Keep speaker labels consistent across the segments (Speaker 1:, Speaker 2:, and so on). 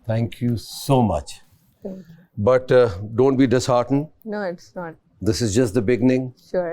Speaker 1: Thank you so much.
Speaker 2: Thank you.
Speaker 1: But don't be disheartened.
Speaker 2: No, it's not.
Speaker 1: This is just the beginning.
Speaker 2: Sure.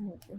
Speaker 2: Thank you.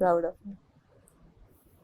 Speaker 2: Proud of you.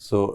Speaker 1: So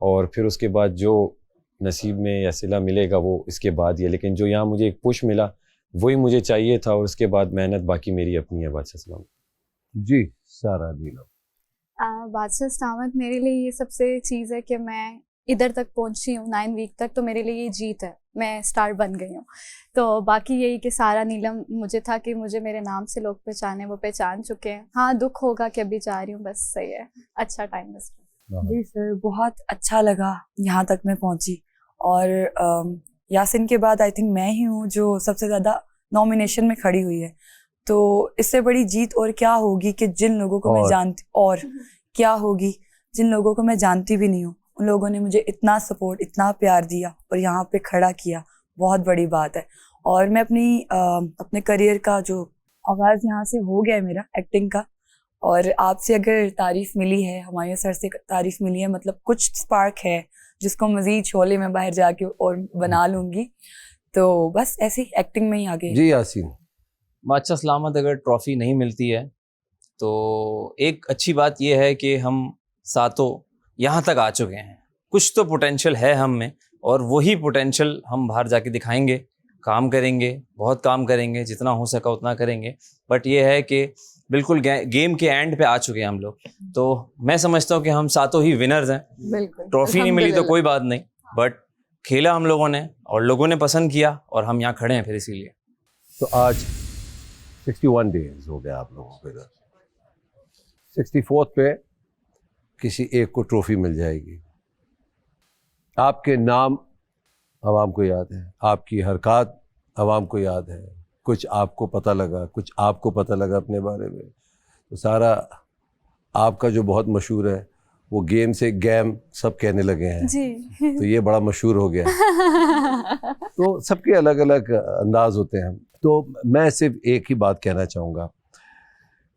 Speaker 3: اور پھر اس کے بعد جو نصیب میں یا صلہ ملے گا وہ اس کے بعد ہی ہے. لیکن جو یہاں مجھے ایک پش ملا وہی مجھے چاہیے تھا, اور اس کے بعد محنت باقی میری اپنی ہے. بادشاہ سلام.
Speaker 1: جی سارا نیلم.
Speaker 4: بادشاہ سلامت میرے لیے یہ سب سے چیز ہے کہ میں ادھر تک پہنچی ہوں 9 ویک تک, تو میرے لیے یہ جیت ہے, میں اسٹار بن گئی ہوں. تو باقی یہی کہ سارا نیلم مجھے تھا کہ مجھے میرے نام سے لوگ پہچانے, وہ پہچان چکے ہیں. ہاں دکھ ہوگا کہ ابھی جا رہی ہوں, بس صحیح ہے, اچھا ٹائم ہے.
Speaker 5: جی سر, بہت اچھا لگا یہاں تک میں پہنچی, اور یاسین کے بعد آئی تھنک میں ہی ہوں جو سب سے زیادہ نامینیشن میں کھڑی ہوئی ہے. تو اس سے بڑی جیت اور کیا ہوگی کہ جن لوگوں کو میں جانتی, اور کیا ہوگی جن لوگوں کو میں جانتی بھی نہیں ہوں, ان لوگوں نے مجھے اتنا سپورٹ, اتنا پیار دیا اور یہاں پہ کھڑا کیا, بہت بڑی بات ہے. اور میں اپنے کریئر کا جو آغاز یہاں سے ہو گیا ہے میرا ایکٹنگ کا, اور آپ سے اگر تعریف ملی ہے, ہمایوں سر سے تعریف ملی ہے, مطلب کچھ اسپارک ہے جس کو مزید شعلے میں باہر جا کے اور بنا لوں گی. تو بس ایسی ایکٹنگ میں ہی آگے.
Speaker 1: جی یاسین.
Speaker 6: بادشاہ سلامت اگر ٹرافی نہیں ملتی ہے تو ایک اچھی بات یہ ہے کہ ہم ساتوں یہاں تک آ چکے ہیں. کچھ تو پوٹینشیل ہے ہم میں, اور وہی پوٹینشیل ہم باہر جا کے دکھائیں گے, کام کریں گے, بہت کام کریں گے, جتنا ہو سکا اتنا کریں گے. بٹ یہ ہے کہ بالکل گیم کے اینڈ پہ آ چکے ہیں ہم لوگ, تو میں سمجھتا ہوں کہ ہم ساتوں ہی ونرز ہیں.
Speaker 2: بالکل.
Speaker 6: ٹرافی نہیں ملی تو کوئی بات نہیں, بٹ کھیلا ہم لوگوں نے اور لوگوں نے پسند کیا, اور ہم یہاں کھڑے ہیں پھر اسی لیے.
Speaker 1: تو آج 61 ڈیز ہو گیا آپ لوگوں کو ادھر. 64 پہ کسی ایک کو ٹرافی مل جائے گی. آپ کے نام عوام کو یاد ہے, آپ کی حرکات عوام کو یاد ہے, کچھ آپ کو پتہ لگا, کچھ آپ کو پتہ لگا اپنے بارے میں. تو سارا آپ کا جو بہت مشہور ہے وہ گیم سے گیم سب کہنے لگے ہیں
Speaker 4: جی.
Speaker 1: تو یہ بڑا مشہور ہو گیا. تو سب کے الگ الگ انداز ہوتے ہیں. تو میں صرف ایک ہی بات کہنا چاہوں گا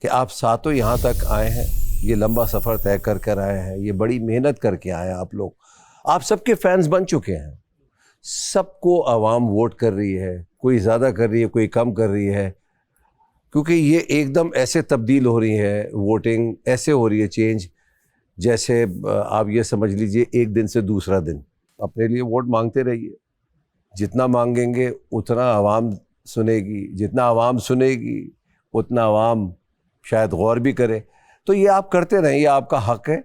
Speaker 1: کہ آپ ساتوں یہاں تک آئے ہیں, یہ لمبا سفر طے کر آئے ہیں, یہ بڑی محنت کر کے آئے ہیں آپ لوگ. آپ سب کے فینس بن چکے ہیں, سب کو عوام ووٹ کر رہی ہے, کوئی زیادہ کر رہی ہے, کوئی کم کر رہی ہے, کیونکہ یہ ایک دم ایسے تبدیل ہو رہی ہے, ووٹنگ ایسے ہو رہی ہے چینج, جیسے آپ یہ سمجھ لیجئے ایک دن سے دوسرا دن. اپنے لیے ووٹ مانگتے رہیے, جتنا مانگیں گے اتنا عوام سنے گی, جتنا عوام سنے گی اتنا عوام شاید غور بھی کرے. تو یہ آپ کرتے رہیں, یہ آپ کا حق ہے,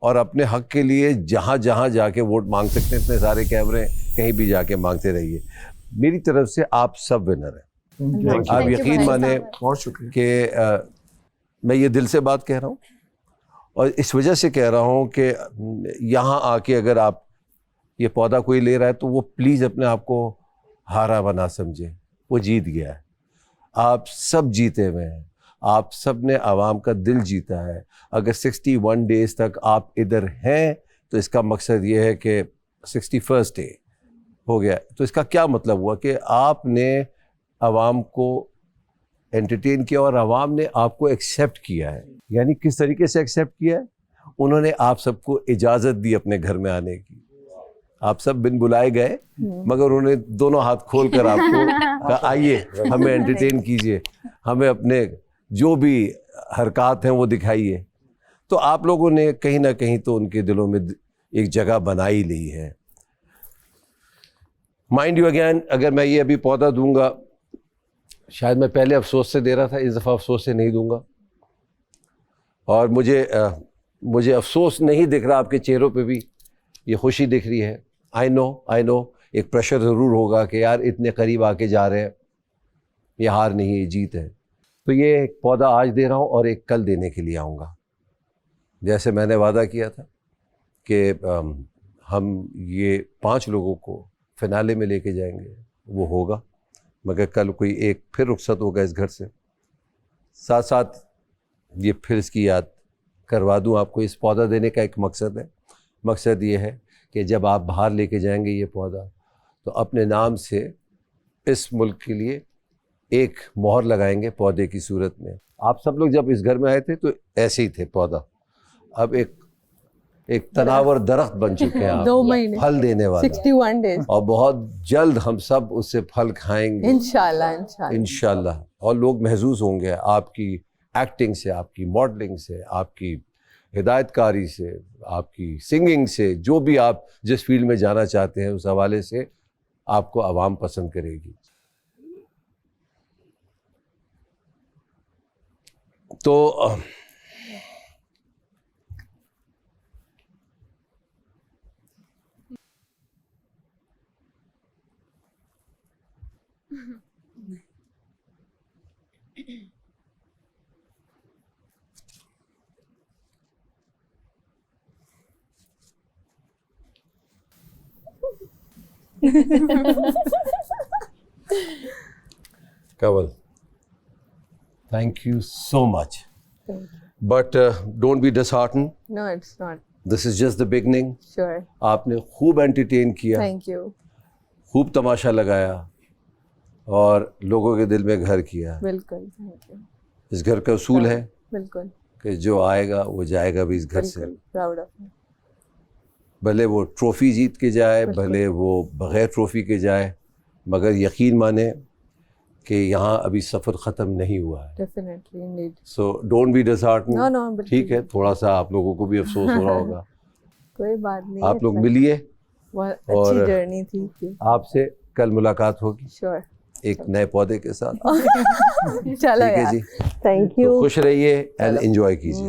Speaker 1: اور اپنے حق کے لیے جہاں جہاں جا کے ووٹ مانگ سکتے ہیں, اتنے سارے کیمرے کہیں بھی جا کے مانگتے رہیے. میری طرف سے آپ سب ونر ہیں. آپ یقین مانیں
Speaker 7: بہت شکریہ
Speaker 1: کہ میں یہ دل سے بات کہہ رہا ہوں, اور اس وجہ سے کہہ رہا ہوں کہ یہاں آ کے اگر آپ یہ پودا کوئی لے رہا ہے تو وہ پلیز اپنے آپ کو ہارا بنا سمجھے, وہ جیت گیا ہے. آپ سب جیتے ہوئے ہیں, آپ سب نے عوام کا دل جیتا ہے. اگر 61 ڈیز تک آپ ادھر ہیں تو اس کا مقصد یہ ہے کہ 61st ڈے ہو گیا. تو اس کا کیا مطلب ہوا کہ آپ نے عوام کو انٹرٹین کیا اور عوام نے آپ کو ایکسیپٹ کیا ہے. یعنی کس طریقے سے ایکسیپٹ کیا ہے؟ انہوں نے آپ سب کو اجازت دی اپنے گھر میں آنے کی. آپ سب بن بلائے گئے, مگر انہوں نے دونوں ہاتھ کھول کر آپ کو کہا آئیے ہمیں انٹرٹین کیجئے, ہمیں اپنے جو بھی حرکات ہیں وہ دکھائیے. تو آپ لوگوں نے کہیں نہ کہیں تو ان کے دلوں میں ایک جگہ بنائی لی ہے. مائنڈ یو اگین, اگر میں یہ ابھی پودا دوں گا, شاید میں پہلے افسوس سے دے رہا تھا, اس دفعہ افسوس سے نہیں دوں گا. اور مجھے افسوس نہیں دکھ رہا, آپ کے چہروں پہ بھی یہ خوشی دکھ رہی ہے. آئی نو ایک پریشر ضرور ہوگا کہ یار اتنے قریب آ کے جا رہے ہیں, یہ ہار نہیں ہے, یہ جیت ہے. تو یہ ایک پودا آج دے رہا ہوں اور ایک کل دینے کے لیے آؤں گا. جیسے میں نے وعدہ کیا تھا کہ ہم یہ 5 لوگوں کو فنالے میں لے کے جائیں گے, وہ ہوگا, مگر کل کوئی ایک پھر رخصت ہوگا اس گھر سے. ساتھ ساتھ یہ پھر اس کی یاد کروا دوں آپ کو, اس پودا دینے کا ایک مقصد ہے. مقصد یہ ہے کہ جب آپ باہر لے کے جائیں گے یہ پودا, تو اپنے نام سے اس ملک کے لیے ایک مہر لگائیں گے پودے کی صورت میں. آپ سب لوگ جب اس گھر میں آئے تھے تو ایسے ہی تھے پودا, اب ایک تناور درخت بن چکے ہیں آپ,
Speaker 2: 2 مہینے
Speaker 1: پھل دینے والا,
Speaker 2: 61 ڈیز,
Speaker 1: اور بہت جلد ہم سب اس سے پھل کھائیں گے انشاءاللہ. اور لوگ محظوظ ہوں گے آپ کی ایکٹنگ سے, آپ کی ماڈلنگ سے, آپ کی ہدایت کاری سے، آپ کی سنگنگ سے، جو بھی آپ جس فیلڈ میں جانا چاہتے ہیں اس حوالے سے آپ کو عوام پسند کرے گی. تو Kaval, thank you so much.
Speaker 2: Thank you.
Speaker 1: But don't be disheartened.
Speaker 2: No, it's not.
Speaker 1: This is just the beginning.
Speaker 2: Sure.
Speaker 1: آپ نے خوب انٹرٹین کیا،
Speaker 2: Thank you.
Speaker 1: خوب تماشا لگایا اور لوگوں کے دل میں گھر کیا.
Speaker 2: بالکل. Thank you.
Speaker 1: اس گھر کا اصول ہے
Speaker 2: بالکل.
Speaker 1: کہ جو آئے گا وہ جائے گا بھی اس گھر سے،
Speaker 2: بالکل. Proud of you.
Speaker 1: بھلے وہ ٹرافی جیت کے جائے،
Speaker 2: بالکل.
Speaker 1: بھلے وہ بغیر ٹرافی کے جائے، مگر یقین مانیں کہ یہاں ابھی سفر ختم نہیں ہوا ہے.
Speaker 2: Definitely, indeed.
Speaker 1: So don't be disheartened.
Speaker 2: No, no, بالکل.
Speaker 1: ٹھیک ہے، تھوڑا سا آپ لوگوں کو بھی افسوس ہو رہا ہوگا.
Speaker 2: کوئی بات نہیں.
Speaker 1: آپ لوگ ملیے،
Speaker 2: بہت
Speaker 1: اور
Speaker 2: اچھی جرنی تھی.
Speaker 1: آپ سے کل ملاقات ہوگی
Speaker 2: Sure.
Speaker 1: ایک نئے پودے کے ساتھ.
Speaker 2: چلو
Speaker 1: ٹھیک ہے
Speaker 2: یار.
Speaker 1: جی،
Speaker 2: Thank
Speaker 1: تو
Speaker 2: you.
Speaker 1: خوش رہیے اینڈ انجوائے کیجیے.